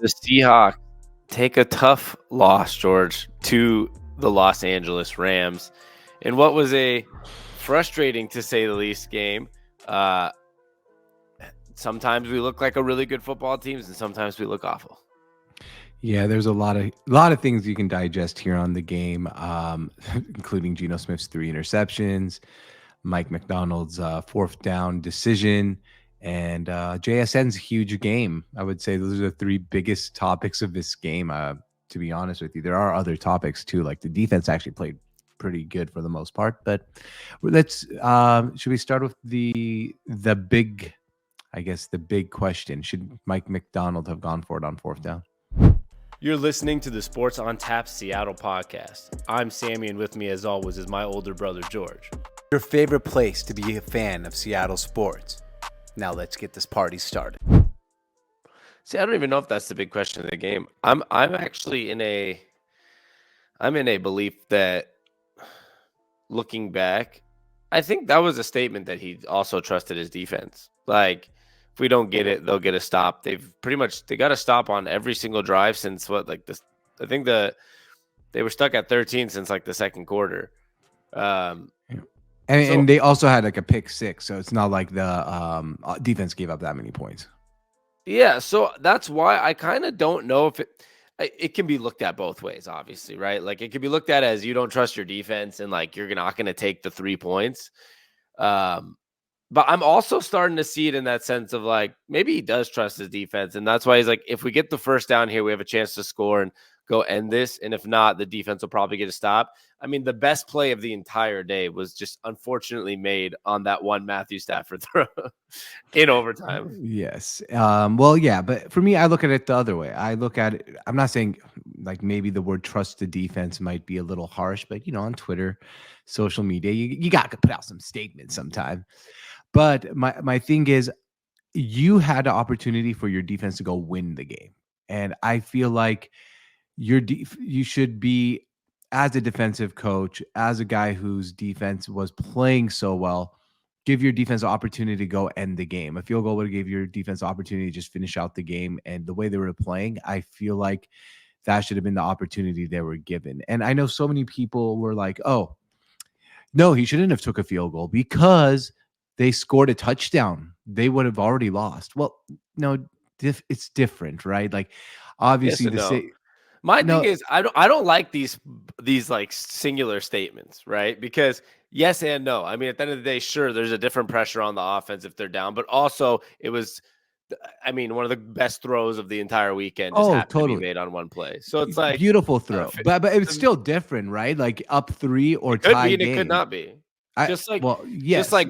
The Seahawks take a tough loss, George, to the Los Angeles Rams in what was a frustrating, to say the least, game. Uh, Sometimes we look like a really good football team, and sometimes we look awful. Yeah, there's a lot of things you can digest here on the game, including Geno Smith's 3 interceptions, Mike McDonald's fourth down decision, and JSN's huge game. I would say those are the three biggest topics of this game. To be honest with you, there are other topics too, like the defense actually played pretty good for the most part. But let's should we start with the big, I guess the big question: should Mike McDonald have gone for it on fourth down? You're listening to the Sports on Tap Seattle podcast. I'm Sammy, and with me, as always, is my older brother, George. Your favorite place to be a fan of Seattle sports. Now let's get this party started. See, I don't even know if that's the big question of the game. I'm actually in a belief that, looking back, I think that was a statement that he also trusted his defense. Like, if we don't get it, they'll get a stop. They got a stop on every single drive since this. I think they were stuck at 13 since like the second quarter. And they also had like a pick six, so it's not like the defense gave up that many points. Yeah, so that's why I kind of don't know if it can be looked at both ways, obviously, right? Like, it can be looked at as you don't trust your defense and like you're not going to take the 3 points. But I'm also starting to see it in that sense of like, maybe he does trust his defense. And that's why he's like, if we get the first down here, we have a chance to score and go end this. And if not, the defense will probably get a stop. I mean, the best play of the entire day was just unfortunately made on that one Matthew Stafford throw in overtime. Yes. Well, yeah, but for me, I look at it the other way. I look at it, I'm not saying like maybe the word trust the defense might be a little harsh, but on Twitter, social media, you got to put out some statements sometime. But my thing is, you had an opportunity for your defense to go win the game. And I feel like you should be, as a defensive coach, as a guy whose defense was playing so well, give your defense an opportunity to go end the game. A field goal would give your defense an opportunity to just finish out the game. And the way they were playing, I feel like that should have been the opportunity they were given. And I know so many people were like, oh, no, he shouldn't have took a field goal because they scored a touchdown. They would have already lost. Well, no, it's different, right? Like, obviously, Yes, my thing is, I don't like these like singular statements, right? Because yes and no. I mean, at the end of the day, sure, there's a different pressure on the offense if they're down, but also it was, I mean, one of the best throws of the entire weekend just happened to be made on one play. So it's like beautiful throw, but it's still different, right? Like up 3 or tie game. It could not be. Just like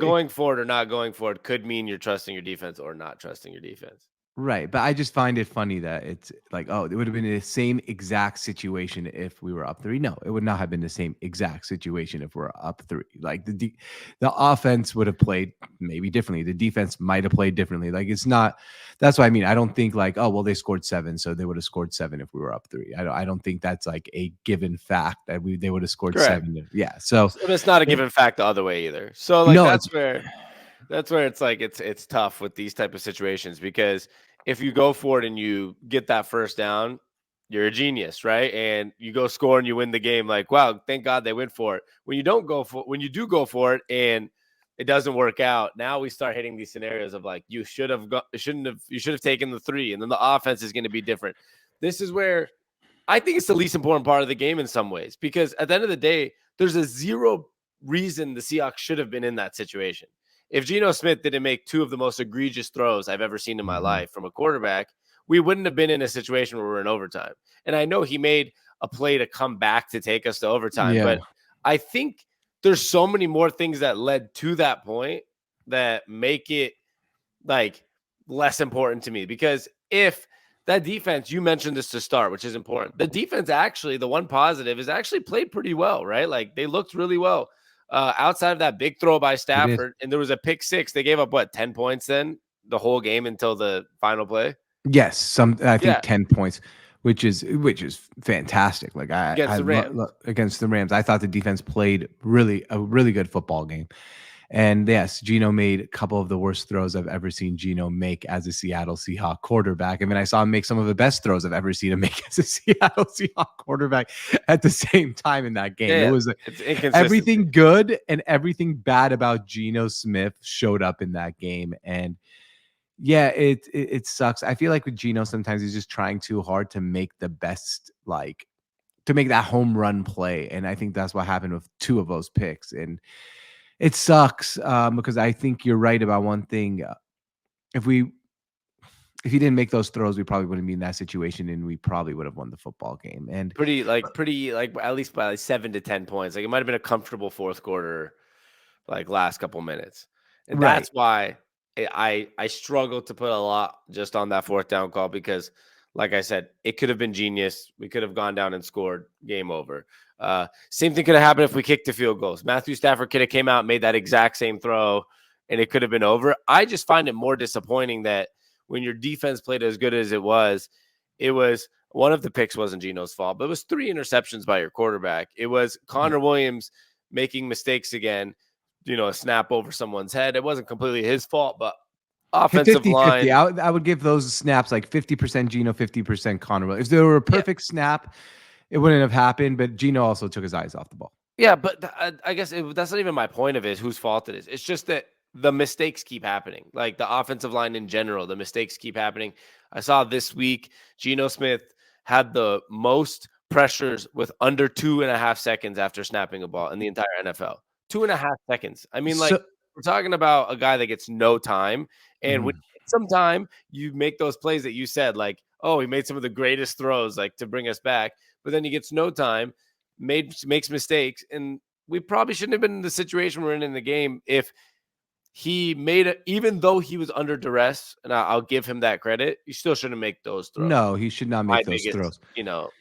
going for it or not going for it could mean you're trusting your defense or not trusting your defense. Right. But I just find it funny that it's like, oh, it would have been the same exact situation if we were up 3. No, it would not have been the same exact situation if we're up 3. Like the offense would have played maybe differently. The defense might have played differently. Like, it's not, that's what I mean. I don't think like, oh, well, they scored 7, so they would have scored 7 if we were up 3. I don't think that's like a given fact that they would have scored Correct. 7. Yeah. So it's not a given fact the other way either. So like, that's where it's like, it's tough with these type of situations, because if you go for it and you get that first down, you're a genius, right? And you go score and you win the game. Like, wow, thank God they went for it. When you do go for it and it doesn't work out, now we start hitting these scenarios of like, you should have taken the 3, and then the offense is going to be different. This is where I think it's the least important part of the game in some ways, because at the end of the day, there's a zero reason the Seahawks should have been in that situation. If Geno Smith didn't make 2 of the most egregious throws I've ever seen in my life from a quarterback, we wouldn't have been in a situation where we're in overtime. And I know he made a play to come back to take us to overtime, but I think there's so many more things that led to that point that make it like less important to me. Because if that defense, you mentioned this to start, which is important. The defense, actually, the one positive is actually played pretty well, right? Like, they looked really well. Outside of that big throw by Stafford, and there was a pick 6. They gave up 10 points then the whole game until the final play. Yes, I think 10 points, which is fantastic. Like against the Rams, I thought the defense played a really good football game, And yes, Geno made a couple of the worst throws I've ever seen Geno make as a Seattle Seahawks quarterback. I mean, I saw him make some of the best throws I've ever seen him make as a Seattle Seahawks quarterback at the same time in that game. Yeah, It was it's inconsistent. everything good and everything bad about Geno Smith showed up in that game. And yeah, it sucks. I feel like with Geno, sometimes he's just trying too hard to make the best, like to make that home run play. And I think that's what happened with 2 of those picks. And it sucks because I think you're right about one thing. If he didn't make those throws, we probably wouldn't be in that situation, and we probably would have won the football game. And pretty at least by like 7 to 10 points. Like it might have been a comfortable fourth quarter, like last couple minutes, and right, that's why I struggle to put a lot just on that fourth down call because, like I said, it could have been genius. We could have gone down and scored. Game over. Same thing could have happened if we kicked the field goals. Matthew Stafford could have came out, made that exact same throw, and it could have been over. I just find it more disappointing that when your defense played as good as it was one of the picks wasn't Geno's fault, but it was 3 interceptions by your quarterback. It was Connor Williams making mistakes again, a snap over someone's head. It wasn't completely his fault, but offensive 50-50. line. I would give those snaps like 50% Geno, 50% Connor Williams. If there were a perfect snap, it wouldn't have happened, but Geno also took his eyes off the ball. Yeah, but I guess that's not even my point of it, whose fault it is. It's just that the mistakes keep happening. Like the offensive line in general, the mistakes keep happening. I saw this week, Geno Smith had the most pressures with under 2.5 seconds after snapping a ball in the entire NFL. 2.5 seconds. I mean, like we're talking about a guy that gets no time. And when you get some time, you make those plays that you said, like, oh, he made some of the greatest throws, like to bring us back. But then he gets no time, makes mistakes. And we probably shouldn't have been in the situation we're in the game if he made it, even though he was under duress, and I'll give him that credit. You still shouldn't make those throws. No, he should not make those throws.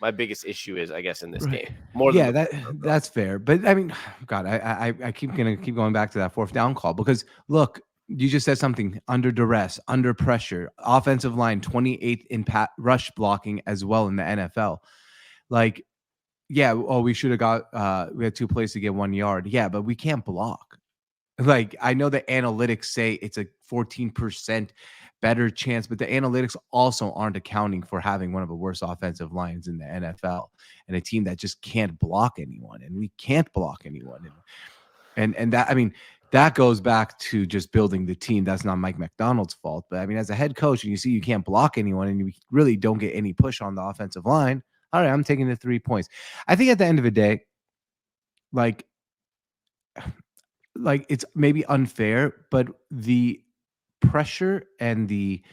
My biggest issue is, I guess, in this game more. Yeah, that's fair. But I mean, God, I keep going back to that fourth down call because look, you just said something under duress, under pressure, offensive line 28th in rush blocking as well in the NFL. Like, yeah, we should have got we had 2 plays to get 1 yard. Yeah, but we can't block. Like, I know the analytics say it's a 14% better chance, but the analytics also aren't accounting for having one of the worst offensive lines in the NFL and a team that just can't block anyone. And we can't block anyone. And that, I mean, that goes back to just building the team. That's not Mike McDonald's fault. But I mean, as a head coach, and you see you can't block anyone and you really don't get any push on the offensive line. All right, I'm taking the 3 points. I think at the end of the day, like it's maybe unfair, but the pressure and the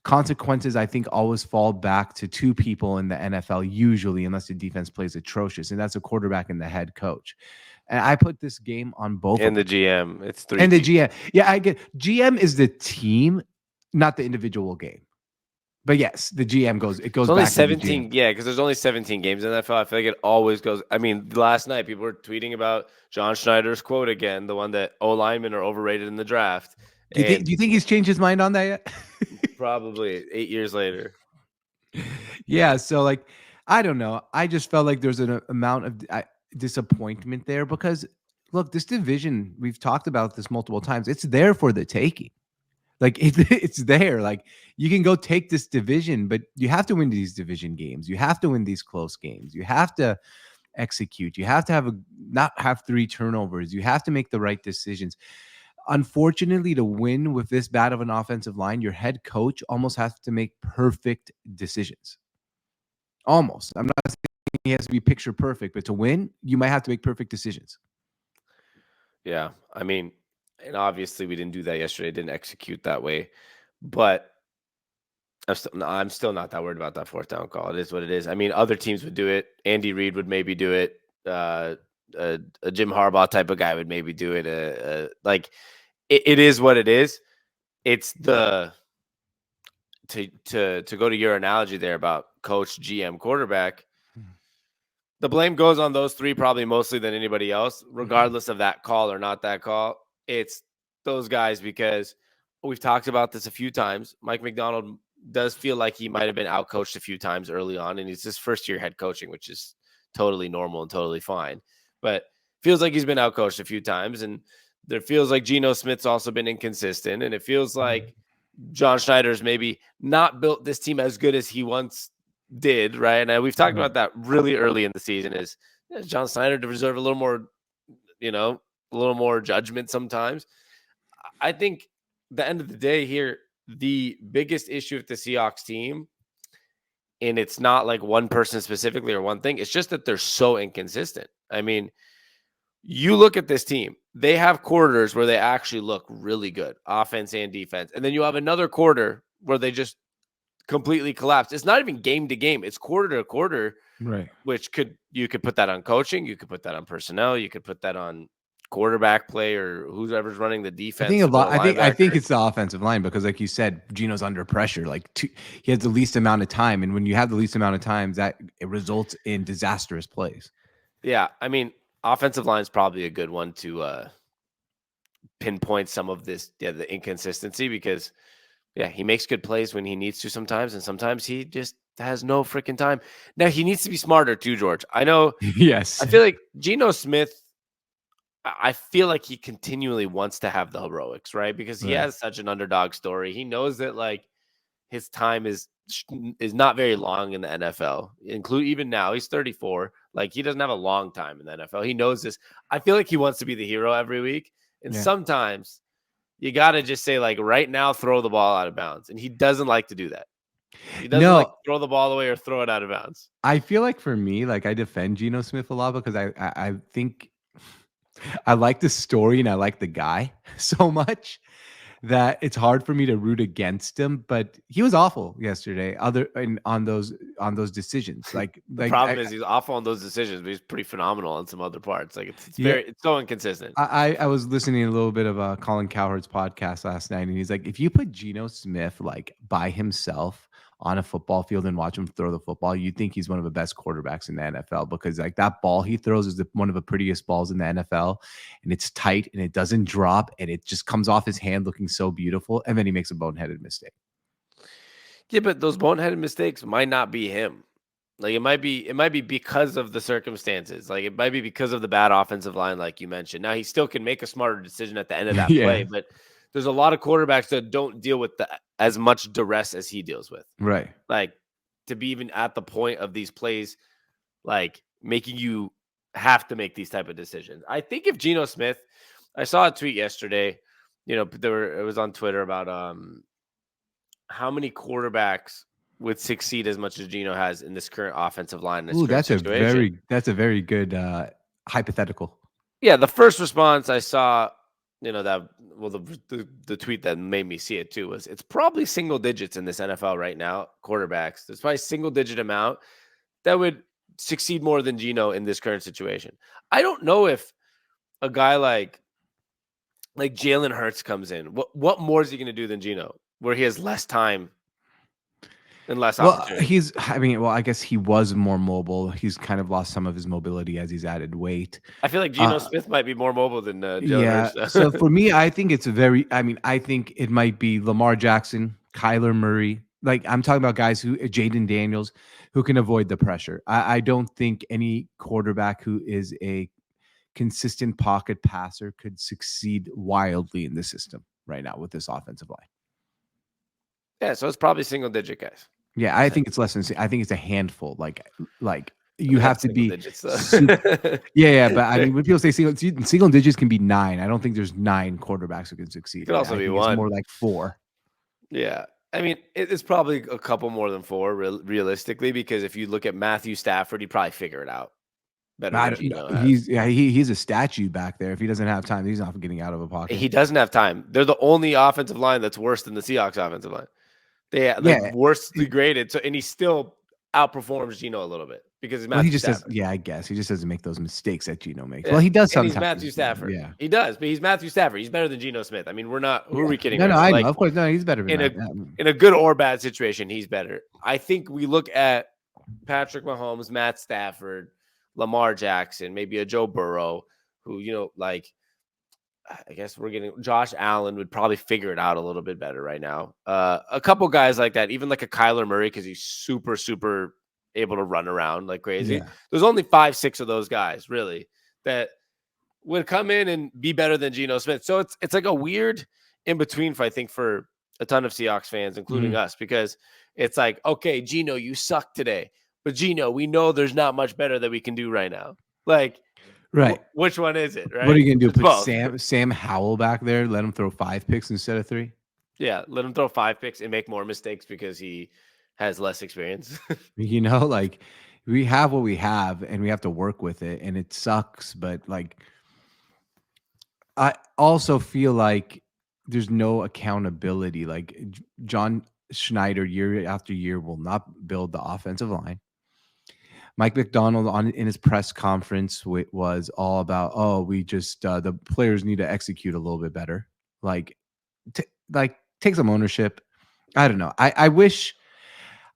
consequences, I think, always fall back to 2 people in the NFL, usually, unless the defense plays atrocious, and that's a quarterback and the head coach. And I put this game on both. And the GM. It's 3. And the GM. Yeah, I get GM is the team, not the individual game. But yes, the GM goes. It goes only back 17. Yeah, because there's only 17 games in the NFL. I feel like it always goes. I mean, last night people were tweeting about John Schneider's quote again, the one that O-linemen are overrated in the draft. Do you think he's changed his mind on that yet? Probably 8 years later. Yeah. So like, I don't know. I just felt like there's an amount of disappointment there because look, this division, we've talked about this multiple times. It's there for the taking. Like it's there. Like you can go take this division, but you have to win these division games. You have to win these close games. You have to execute. You have to not have 3 turnovers. You have to make the right decisions. Unfortunately, to win with this bad of an offensive line, your head coach almost has to make perfect decisions. Almost. I'm not saying he has to be picture perfect, but to win, you might have to make perfect decisions. Yeah. I mean, and obviously we didn't do that yesterday, didn't execute that way, but I'm still not that worried about that fourth down call. It is what it is. I mean, other teams would do it. Andy Reid would maybe do it. A Jim Harbaugh type of guy would maybe do it. It is what it is. It's the to go to your analogy there about coach, GM, quarterback. The blame goes on those 3 probably mostly than anybody else, regardless of that call or not that call. It's those guys because we've talked about this a few times. Mike McDonald does feel like he might have been outcoached a few times early on, and he's his first year head coaching, which is totally normal and totally fine. But feels like he's been outcoached a few times, and There feels like Geno Smith's also been inconsistent, and it feels like John Schneider's maybe not built this team as good as he once did, right? And we've talked about that really early in the season. Is John Schneider to deserve a little more, a little more judgment sometimes? I think the end of the day here, the biggest issue with the Seahawks team, and it's not like one person specifically or one thing, it's just that they're so inconsistent. I mean, you look at this team, they have quarters where they actually look really good, offense and defense. And then you have another quarter where they just completely collapse. It's not even game to game, it's quarter to quarter. Right. Which you could put that on coaching, you could put that on personnel, you could put that on quarterback play or whoever's running the defense. I think it's the offensive line because, like you said, Geno's under pressure. He has the least amount of time, and when you have the least amount of time, it results in disastrous plays. Yeah, I mean, offensive line is probably a good one to pinpoint some of this, the inconsistency, because he makes good plays when he needs to sometimes, and sometimes he just has no freaking time. Now he needs to be smarter too, George. I know. Yes, I feel like Geno Smith, I feel like he continually wants to have the heroics, right? Because he has such an underdog story. He knows that like his time is not very long in the NFL. Even now, he's 34. Like, he doesn't have a long time in the NFL. He knows this. I feel like he wants to be the hero every week. And sometimes you got to just say, like, right now, throw the ball out of bounds. And he doesn't like to do that. He doesn't like to throw the ball away or throw it out of bounds. I feel like for me, like, I defend Geno Smith a lot because I think I like the story and I like the guy so much that it's hard for me to root against him. But he was awful yesterday. On those decisions, The problem is he's awful on those decisions, but he's pretty phenomenal on some other parts. Like it's so inconsistent. I was listening to a little bit of Colin Cowherd's podcast last night, and he's like, if you put Geno Smith like by himself on a football field and watch him throw the football, you think he's one of the best quarterbacks in the NFL, because like that ball he throws is one of the prettiest balls in the NFL, and it's tight and it doesn't drop and it just comes off his hand looking so beautiful, and then he makes a boneheaded mistake. Yeah, but those boneheaded mistakes might not be him. Like, it might be because of the circumstances. Like, it might be because of the bad offensive line, like you mentioned. Now, he still can make a smarter decision at the end of that play, but there's a lot of quarterbacks that don't deal with as much duress as he deals with. Right. Like, to be even at the point of these plays, like, making you have to make these type of decisions. I think if Geno Smith, I saw a tweet yesterday, it was on Twitter about how many quarterbacks would succeed as much as Geno has in this current offensive line. That's a very good hypothetical. Yeah, the first response I saw, the tweet that made me see it too was, it's probably single digits in this NFL right now, quarterbacks. There's probably single digit amount that would succeed more than Geno in this current situation. I don't know if a guy like Jalen Hurts comes in. What more is he going to do than Geno, where he has less time and less opportunity? I guess he was more mobile. He's kind of lost some of his mobility as he's added weight. I feel like Geno Smith might be more mobile than Jalen Hurts. So for me, I think I think it might be Lamar Jackson, Kyler Murray. Like, I'm talking about guys Jaden Daniels, who can avoid the pressure. I don't think any quarterback who is a consistent pocket passer could succeed wildly in the system right now with this offensive line. Yeah, so it's probably single digit guys. Yeah, I think it's less than. I think it's a handful. Like you have to be. Digits, but I mean, when people say single digits can be 9. I don't think there's 9 quarterbacks who can succeed. It could also be 1. It's more like 4. Yeah, I mean, it's probably a couple more than 4 realistically, because if you look at Matthew Stafford, he'd probably figure it out better. He's a statue back there. If he doesn't have time, he's not getting out of a pocket. He doesn't have time. They're the only offensive line that's worse than the Seahawks offensive line. They worstly graded. So, and he still outperforms Geno a little bit because he's Matthew Stafford. I guess he just doesn't make those mistakes that Geno makes. Yeah. Well, he does sometimes. He's Matthew Stafford. Yeah, he does, but he's Matthew Stafford. He's better than Geno Smith. I mean, who are we kidding? No, I know. Of course, no, he's better than in a good or bad situation. He's better. I think we look at Patrick Mahomes, Matt Stafford, Lamar Jackson, maybe a Joe Burrow, who, I guess we're getting Josh Allen would probably figure it out a little bit better right now. A couple guys like that, even like a Kyler Murray, because he's super, super able to run around like crazy. Yeah. There's only 5-6 of those guys really that would come in and be better than Geno Smith. So it's like a weird in between, I think, for a ton of Seahawks fans, including us, because it's like, okay, Geno, you suck today, but Geno, we know there's not much better that we can do right now. Like, right. Which one is it? Right? What are you gonna do? It's Put both. Sam Howell back there? Let him throw 5 picks instead of 3? Yeah, let him throw 5 picks and make more mistakes because he has less experience. Like we have what we have and we have to work with it, and it sucks, but like I also feel like there's no accountability. Like John Schneider year after year will not build the offensive line. Mike McDonald in his press conference was all about, oh, we just the players need to execute a little bit better. Like take some ownership. I don't know. I wish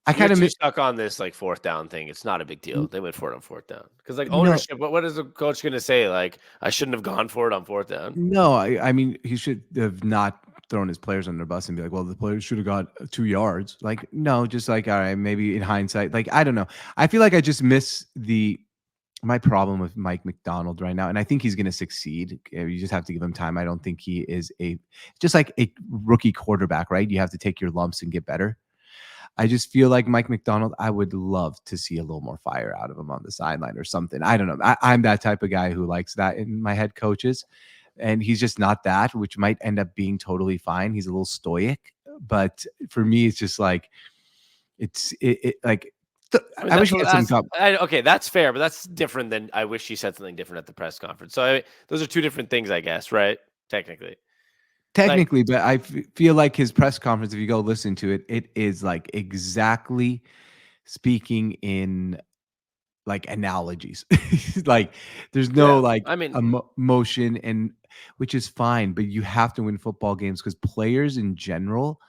I kind of stuck on this like 4th down thing. It's not a big deal. They went for it on 4th down because like no, ownership. What is the coach going to say? Like, I shouldn't have gone for it on 4th down. no. I mean, he should have not thrown his players under the bus and be like, well, the players should have got 2 yards. Like, no, just like, all right, maybe in hindsight, like, I don't know. I feel like I just miss my problem with Mike McDonald right now, and I think he's going to succeed. You just have to give him time. I don't think he is just like a rookie quarterback, right? You have to take your lumps and get better. I just feel like Mike McDonald, I would love to see a little more fire out of him on the sideline or something. I don't know. I'm that type of guy who likes that in my head coaches, and he's just not that, which might end up being totally fine. He's a little stoic, but for me, it's just like, I wish he had some. Okay, that's fair, but that's different than I wish he said something different at the press conference. So those are 2 different things, I guess, right? Technically, but I feel like his press conference, if you go listen to it, it is like exactly speaking in like analogies. Like there's no emotion, and which is fine, but you have to win football games because players in general,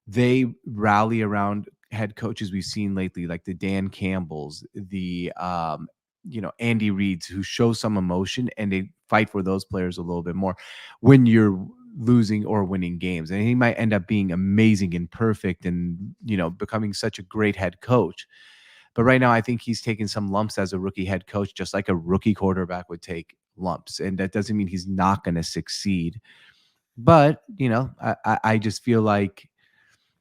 they rally around head coaches we've seen lately, like the Dan Campbells, the Andy Reeds, who show some emotion and they fight for those players a little bit more when you're losing or winning games. And he might end up being amazing and perfect and becoming such a great head coach. But right now, I think he's taking some lumps as a rookie head coach, just like a rookie quarterback would take lumps. And that doesn't mean he's not going to succeed. But, I just feel like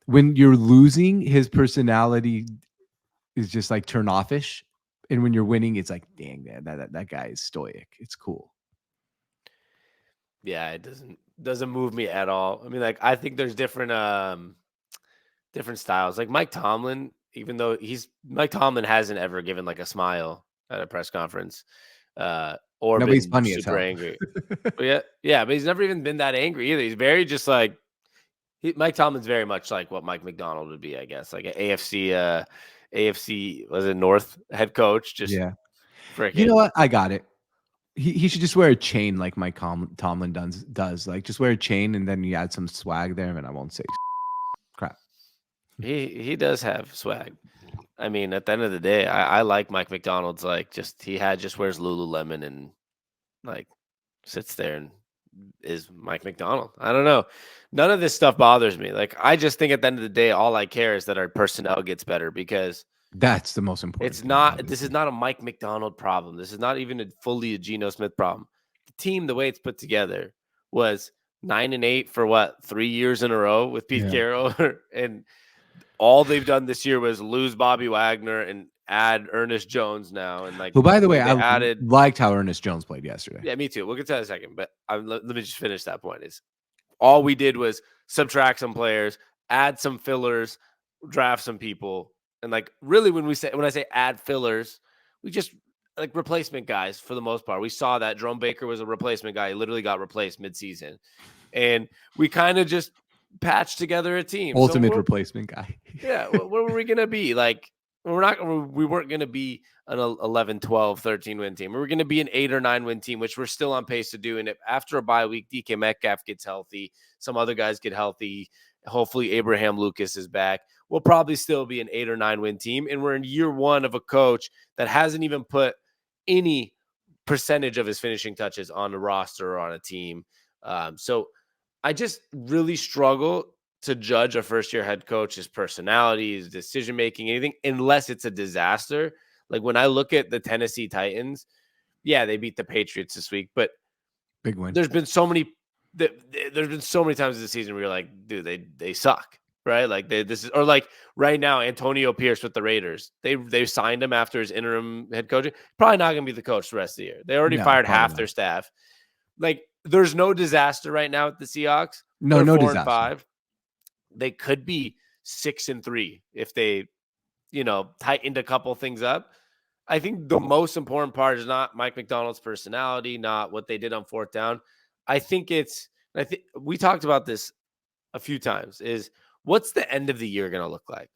when you're losing, his personality is just like turn offish. And when you're winning, it's like, dang, man, that guy is stoic. It's cool. Yeah, it doesn't move me at all. I mean, like, I think there's different styles. Like Mike Tomlin, even though Mike Tomlin hasn't ever given like a smile at a press conference, or nobody's been funny super angry. But but he's never even been that angry either. He's very just like Mike Tomlin's very much like what Mike McDonald would be, I guess, like an AFC was it North head coach. Just freaking. You know what? I got it. He should just wear a chain like Mike Tomlin does. Like just wear a chain and then you add some swag there, and I won't say crap. He does have swag. I mean, at the end of the day, I like Mike McDonald's like he just wears Lululemon and like sits there and is Mike McDonald. I don't know. None of this stuff bothers me. Like I just think at the end of the day, all I care is that our personnel gets better because that's the most important. It's not. This is not a Mike McDonald problem. This is not even fully a Geno Smith problem. The team, the way it's put together, was 9-8 for what 3 years in a row with Pete Carroll, and all they've done this year was lose Bobby Wagner and add Ernest Jones now. And like, well, by the way, I liked how Ernest Jones played yesterday. Yeah, me too. We'll get to that in a second, but let me just finish that point. Is all we did was subtract some players, add some fillers, draft some people. And like really when I say add fillers, we just like replacement guys for the most part. We saw that Jerome Baker was a replacement guy. He literally got replaced midseason. And we kind of just patched together a team. Ultimate replacement guy. Yeah. What were we going to be? Like we weren't going to be an 11, 12, 13 win team. We were going to be an 8 or 9 win team, which we're still on pace to do. And if after a bye week, DK Metcalf gets healthy, some other guys get healthy. Hopefully Abraham Lucas is back. We'll probably still be an 8 or 9 win team. And we're in year 1 of a coach that hasn't even put any percentage of his finishing touches on the roster or on a team. So I just really struggle to judge a first-year head coach, his personality, his decision-making, anything, unless it's a disaster. Like when I look at the Tennessee Titans, yeah, they beat the Patriots this week, but Big win. There's been so many times this season where you're like, dude, they suck, right? Like or like right now, Antonio Pierce with the Raiders. They signed him after his interim head coaching. Probably not going to be the coach the rest of the year. They already fired half their staff. Like, there's no disaster right now with the Seahawks. No, They're no 4-5. They could be 6-3 if they, tightened a couple things up. I think the most important part is not Mike McDonald's personality, not what they did on fourth down. I think we talked about this a few times, is what's the end of the year going to look like?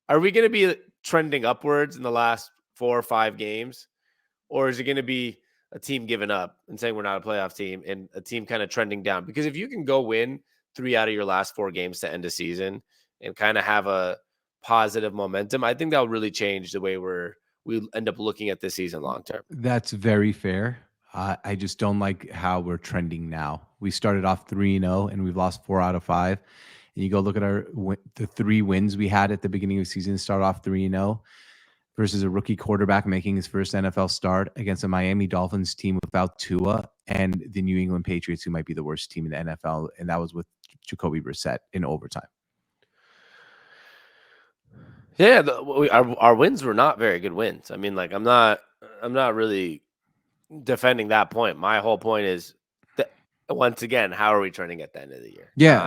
Are we going to be trending upwards in the last 4 or 5 games? Or is it going to be a team giving up and saying we're not a playoff team and a team kind of trending down? Because if you can go win 3 out of your last 4 games to end a season and kind of have a positive momentum, I think that'll really change the way we end up looking at this season long term. That's very fair. I just don't like how we're trending now. We started off 3-0 and we've lost 4 out of 5. And you go look at the 3 wins we had at the beginning of the season, start off 3-0 versus a rookie quarterback making his first NFL start against a Miami Dolphins team without Tua and the New England Patriots, who might be the worst team in the NFL. And that was with Jacoby Brissett in overtime. Yeah, our wins were not very good wins. I mean, like, I'm not really defending that point. My whole point is that, once again, how are we trending at the end of the year? Yeah,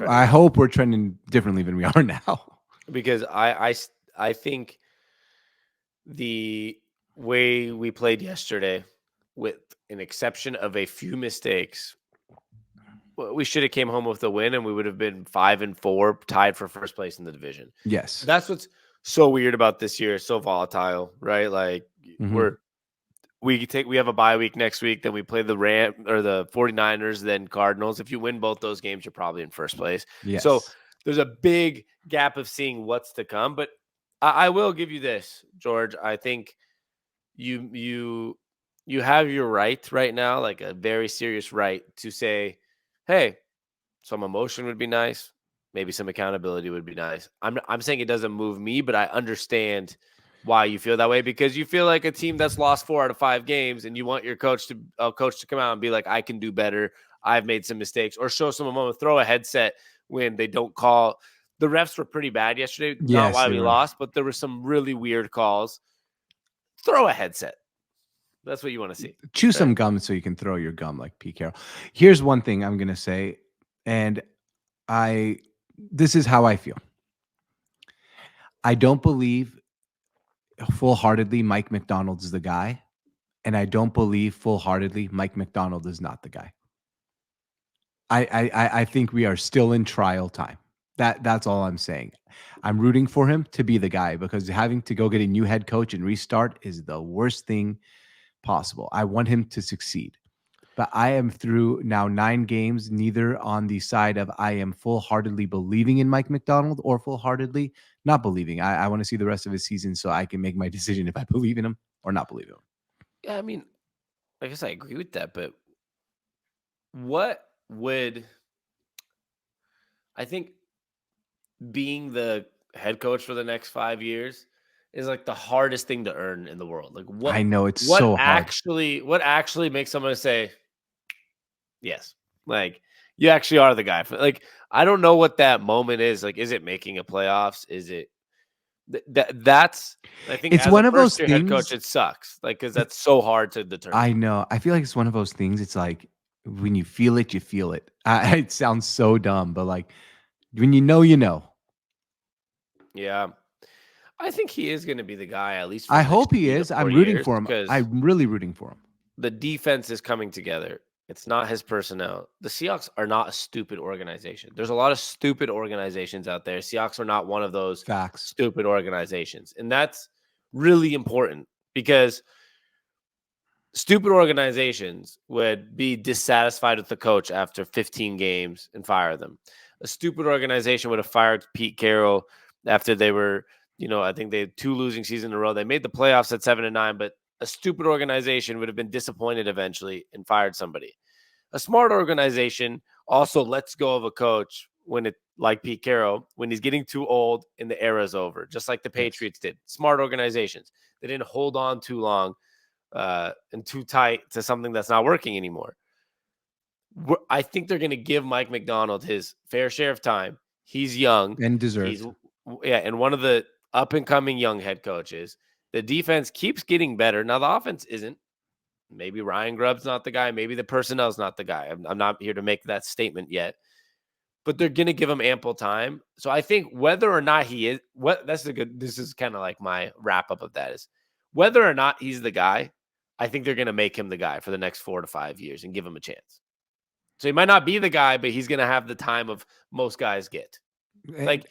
I hope we're trending differently than we are now. Because I think the way we played yesterday, with an exception of a few mistakes, we should have came home with a win and we would have been 5-4, tied for first place in the division. Yes. That's what's so weird about this year. It's so volatile, right? Like, we have a bye week next week, then we play the 49ers, then Cardinals. If you win both those games, you're probably in first place. Yes. So there's a big gap of seeing what's to come. But I will give you this, George. I think you have your right now, like a very serious right, to say, hey, some emotion would be nice. Maybe some accountability would be nice. I'm saying it doesn't move me, but I understand why you feel that way, because you feel like a team that's lost 4 out of 5 games and you want your coach to come out and be like, I can do better. I've made some mistakes, or show some moment, throw a headset when they don't call. The refs were pretty bad yesterday. Yes, not why we lost, but there were some really weird calls. Throw a headset. That's what you want to see. Chew some gum so you can throw your gum like Pete Carroll. Here's one thing I'm going to say, and this is how I feel. I don't believe full-heartedly Mike McDonald is the guy, and I don't believe full-heartedly Mike McDonald is not the guy. I think we are still in trial time. That's all I'm saying. I'm rooting for him to be the guy, because having to go get a new head coach and restart is the worst thing possible. I want him to succeed. But I am through now 9 games, neither on the side of I am full-heartedly believing in Mike McDonald or full-heartedly not believing. I want to see the rest of his season so I can make my decision if I believe in him or not believe in him. Yeah, I mean, I guess I agree with that, but what would, I think, being the head coach for the next 5 years is like the hardest thing to earn in the world. Like, what I know, it's so hard. What actually makes someone say, yes, like, you actually are the guy. Like, I don't know what that moment is. Like, is it making a playoffs? Is it that's, I think, it's as one a of those first-year things. head coach, it sucks. Like, because that's so hard to determine. I know. I feel like it's one of those things. It's like, when you feel it, you feel it. It sounds so dumb, but like, when you know, you know. Yeah. I think he is going to be the guy, at least for I the next hope he 3 to is. 4 I'm rooting years, for him. because I'm really rooting for him. the defense is coming together. It's not his personnel. The Seahawks are not a stupid organization. There's a lot of stupid organizations out there. Seahawks are not one of those Facts. stupid organizations. And that's really important, because stupid organizations would be dissatisfied with the coach after 15 games and fire them. A stupid organization would have fired Pete Carroll after they were, I think they had 2 losing seasons in a row. They made the playoffs at 7-9, but a stupid organization would have been disappointed eventually and fired somebody. A smart organization also lets go of a coach like Pete Carroll, when he's getting too old and the era's over, just like the Patriots did. Smart organizations. They didn't hold on too long and too tight to something that's not working anymore. I think they're going to give Mike Macdonald his fair share of time. He's young and deserved. And one of the up and coming young head coaches. The defense keeps getting better. Now the offense isn't. Maybe Ryan Grubb's not the guy. Maybe the personnel's not the guy. I'm not here to make that statement yet. But they're going to give him ample time. So I think whether or not he is, this is kind of like my wrap up of that is whether or not he's the guy, I think they're going to make him the guy for the next 4 to 5 years and give him a chance. So he might not be the guy, but he's going to have the time of most guys get. Like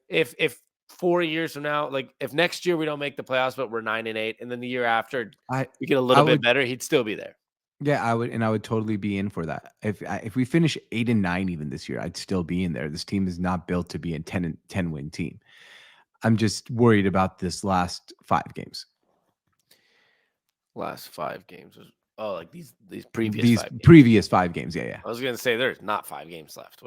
if 4 years from now, like if next year we don't make the playoffs, but we're 9-8, and then the year after we get a little bit better, he'd still be there. Yeah, I would totally be in for that. If we finish 8-9 even this year, I'd still be in there. This team is not built to be a 10 win team. I'm just worried about this last 5 games. Last 5 games was like these previous 5 games. Yeah. I was gonna say there's not 5 games left.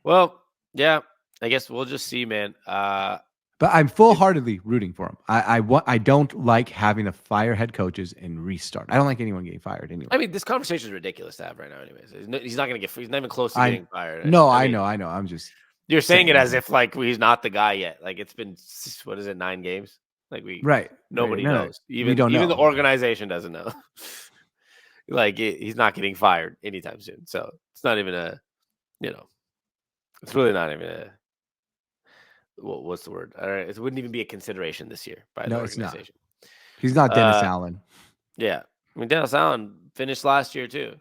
Well, yeah, I guess we'll just see, man. But I'm full-heartedly rooting for him. I don't like having to fire head coaches and restart. I don't like anyone getting fired anyway. I mean, this conversation is ridiculous to have right now. Anyways, he's not gonna get. He's not even close to getting fired. No, I know. I'm just. You're saying it as if like he's not the guy yet. Like it's been 9 games. Like nobody knows. Even the organization doesn't know. Like he's not getting fired anytime soon. So it's not even it's really not even a. What's the word? It wouldn't even be a consideration this year by the organization. It's not. He's not Dennis Allen. Yeah. I mean, Dennis Allen finished last year too.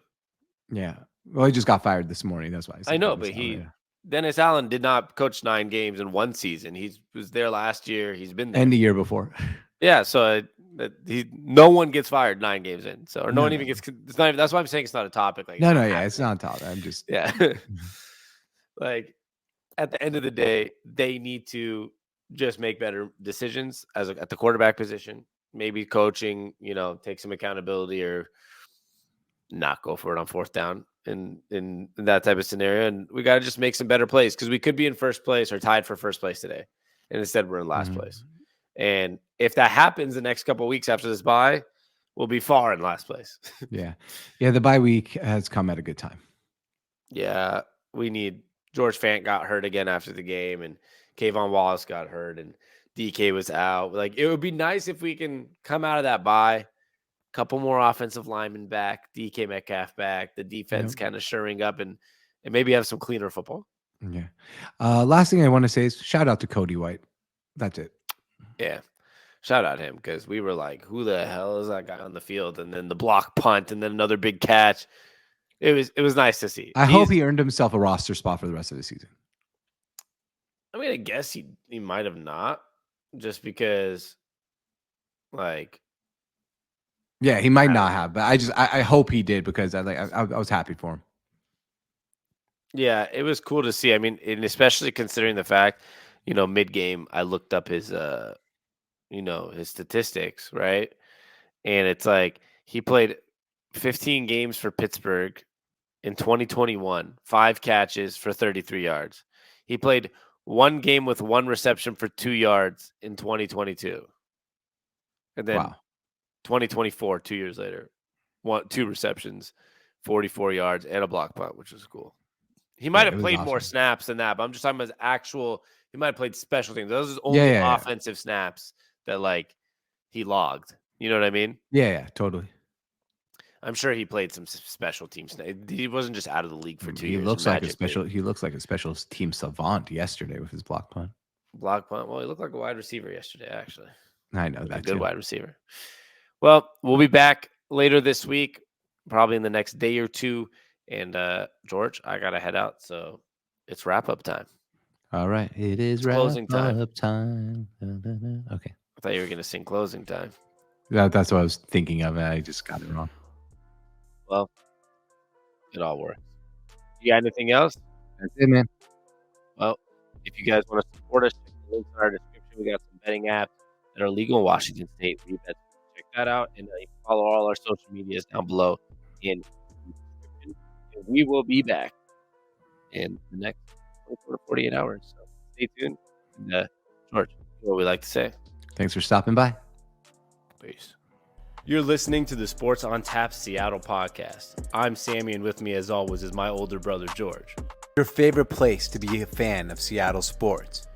Yeah. Well, he just got fired this morning. That's why I know, but Dennis Allen did not coach 9 games in one season. He was there last year. He's been there. And the year before. Yeah. So no one gets fired 9 games in. So, or no one even gets, it's not even, that's why I'm saying it's not a topic. Like, it's not a topic. I'm just, yeah. Like at the end of the day, they need to just make better decisions at the quarterback position, maybe coaching, take some accountability or not go for it on 4th down in that type of scenario. And we got to just make some better plays because we could be in first place or tied for first place today. And instead we're in last place. And if that happens the next couple of weeks after this bye, we'll be far in last place. Yeah. The bye week has come at a good time. Yeah. George Fant got hurt again after the game and Kayvon Wallace got hurt and DK was out. Like it would be nice if we can come out of that bye. Couple more offensive linemen back, DK Metcalf back, the defense kind of shoring up and maybe have some cleaner football. Yeah. Last thing I want to say is shout out to Cody White. That's it. Yeah. Shout out him because we were like, who the hell is that guy on the field? And then the block punt and then another big catch. It was nice to see. I hope he earned himself a roster spot for the rest of the season. I mean, I guess he might have not just because yeah, he might not have, but I hope he did because I was happy for him. Yeah, it was cool to see. I mean, and especially considering the fact, mid-game I looked up his his statistics, right? And it's like he played 15 games for Pittsburgh in 2021, 5 catches for 33 yards. He played 1 game with 1 reception for 2 yards in 2022. And then 2024, 2 years later, 2 receptions, 44 yards, and a block punt, which was cool. He might have played more snaps than that, but I'm just talking about he might have played special teams. Those are his only offensive snaps that he logged. You know what I mean? Yeah, totally. I'm sure he played some special teams. He wasn't just out of the league for 2 years. He looks like a special team savant yesterday with his block punt. Block punt. Well, he looked like a wide receiver yesterday, actually. I know that. A good wide receiver. Well, we'll be back later this week, probably in the next day or two. And George, I gotta head out, so it's wrap up time. All right, it is closing time. Okay. I thought you were gonna sing closing time. That's what I was thinking of. I just got it wrong. Well, it all works. You got anything else? That's it, man. Well, if you guys want to support us, check the links in our description. We got some betting apps that are legal in Washington State. Check that out, and you can follow all our social medias down below in the description. And we will be back in the next 24 to 48 hours. So stay tuned. And, George, what we like to say. Thanks for stopping by. Peace. You're listening to the Sports on Tap Seattle podcast. I'm Sammy, and with me, as always, is my older brother, George. Your favorite place to be a fan of Seattle sports.